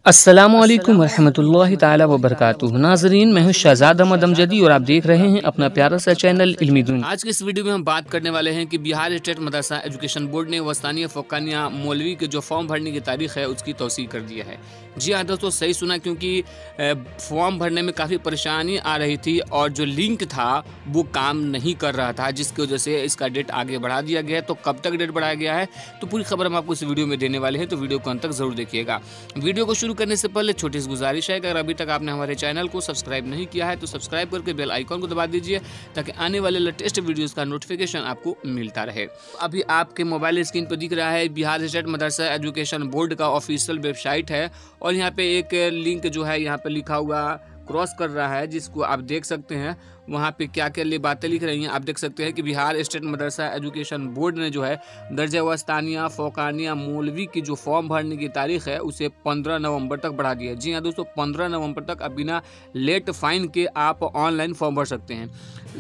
अस्सलामुअलैकुम वरहमतुल्लाहि ताला वबरकातुहू। नाज़रीन, मैं हूँ शहजाद अहमद अमजदी और आप देख रहे हैं अपना प्यारा सा चैनल इल्मी दुनिया। आज के इस वीडियो में हम बात करने वाले हैं कि बिहार स्टेट मदरसा एजुकेशन बोर्ड ने वस्तानिया फ़ौक़ानिया मौलवी के जो फॉर्म भरने की तारीख है उसकी तौसीह कर दिया है। जी हाँ दोस्तों, सही सुना, क्योंकि फॉर्म भरने में काफ़ी परेशानी आ रही थी और जो लिंक था वो काम नहीं कर रहा था, जिसकी वजह से इसका डेट आगे बढ़ा दिया गया है। तो कब तक डेट बढ़ाया गया है तो पूरी खबर हम आपको इस वीडियो में देने वाले हैं, तो वीडियो को अंत तक ज़रूर देखिएगा। वीडियो को शुरू करने से पहले छोटी सी गुजारिश है कि अगर अभी तक आपने हमारे चैनल को सब्सक्राइब नहीं किया है तो सब्सक्राइब करके बेल आइकॉन को दबा दीजिए ताकि आने वाले लेटेस्ट वीडियोस का नोटिफिकेशन आपको मिलता रहे। अभी आपके मोबाइल स्क्रीन पर दिख रहा है बिहार स्टेट मदरसा एजुकेशन बोर्ड का ऑफिशियल वेबसाइट है और यहाँ पे एक लिंक जो है यहाँ पे लिखा हुआ क्रॉस कर रहा है, जिसको आप देख सकते हैं। वहाँ पे क्या क्या बातें लिख रही हैं आप देख सकते हैं कि बिहार स्टेट मदरसा एजुकेशन बोर्ड ने जो है दर्जा वस्तानिया फ़ौक़ानिया मौलवी की जो फॉर्म भरने की तारीख है उसे 15 नवंबर तक बढ़ा दिया है। जी हाँ दोस्तों, 15 नवंबर तक अब बिना लेट फाइन के आप ऑनलाइन फॉर्म भर सकते हैं।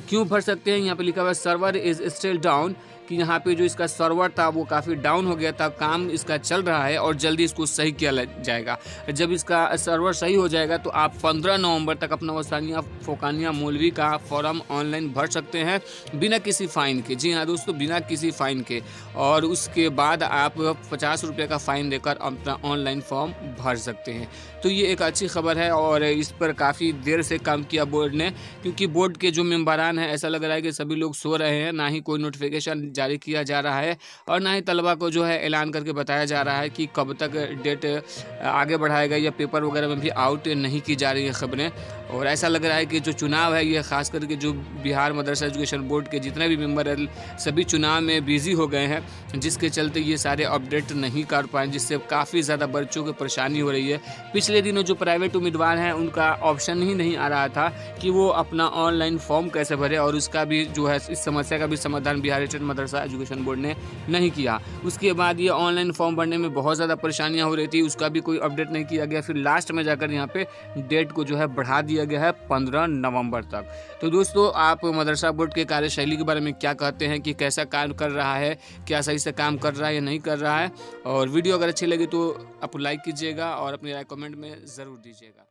क्यों भर सकते हैं, यहाँ पे लिखा हुआ है सर्वर इज स्टिल डाउन, कि यहाँ पे जो इसका सर्वर था वो काफ़ी डाउन हो गया था। काम इसका चल रहा है और जल्दी इसको सही किया जाएगा। जब इसका सर्वर सही हो जाएगा तो आप 15 नवंबर तक अपना वस्तानिया फ़ौक़ानिया मौलवी का फॉर्म ऑनलाइन भर सकते हैं बिना किसी फ़ाइन के। जी हाँ दोस्तों, बिना किसी फ़ाइन के। और उसके बाद आप 50 रुपये का फ़ाइन देकर अपना ऑनलाइन फॉर्म भर सकते हैं। तो ये एक अच्छी खबर है और इस पर काफ़ी देर से काम किया बोर्ड ने, क्योंकि बोर्ड के जो मेम्बरान हैं ऐसा लग रहा है कि सभी लोग सो रहे हैं। ना ही कोई नोटिफिकेशन जारी किया जा रहा है और ना ही तलबा को जो है ऐलान करके बताया जा रहा है कि कब तक डेट आगे बढ़ाएगा, या पेपर वगैरह में भी आउट नहीं की जा रही है खबरें। और ऐसा लग रहा है कि जो चुनाव है ये खास करके जो बिहार मदरसा एजुकेशन बोर्ड के जितने भी मेंबर हैं सभी चुनाव में बिजी हो गए हैं, जिसके चलते ये सारे अपडेट नहीं कर पाए, जिससे काफ़ी ज़्यादा बच्चों को परेशानी हो रही है। पिछले दिनों जो प्राइवेट उम्मीदवार हैं उनका ऑप्शन ही नहीं आ रहा था कि वो अपना ऑनलाइन फॉर्म कैसे भरे, और उसका भी जो है इस समस्या का भी समाधान बिहार स्टेट मदरसा एजुकेशन बोर्ड ने नहीं किया। उसके बाद ये ऑनलाइन फॉर्म भरने में बहुत ज़्यादा परेशानियां हो रही थी, उसका भी कोई अपडेट नहीं किया गया। फिर लास्ट में जाकर यहाँ पे डेट को जो है बढ़ा दिया गया है 15 नवंबर तक। तो दोस्तों, आप मदरसा बोर्ड के कार्यशैली के बारे में क्या कहते हैं कि कैसा काम कर रहा है, क्या सही से काम कर रहा है या नहीं कर रहा है? और वीडियो अगर अच्छी लगी तो आप लाइक कीजिएगा और अपनी राय कमेंट में ज़रूर दीजिएगा।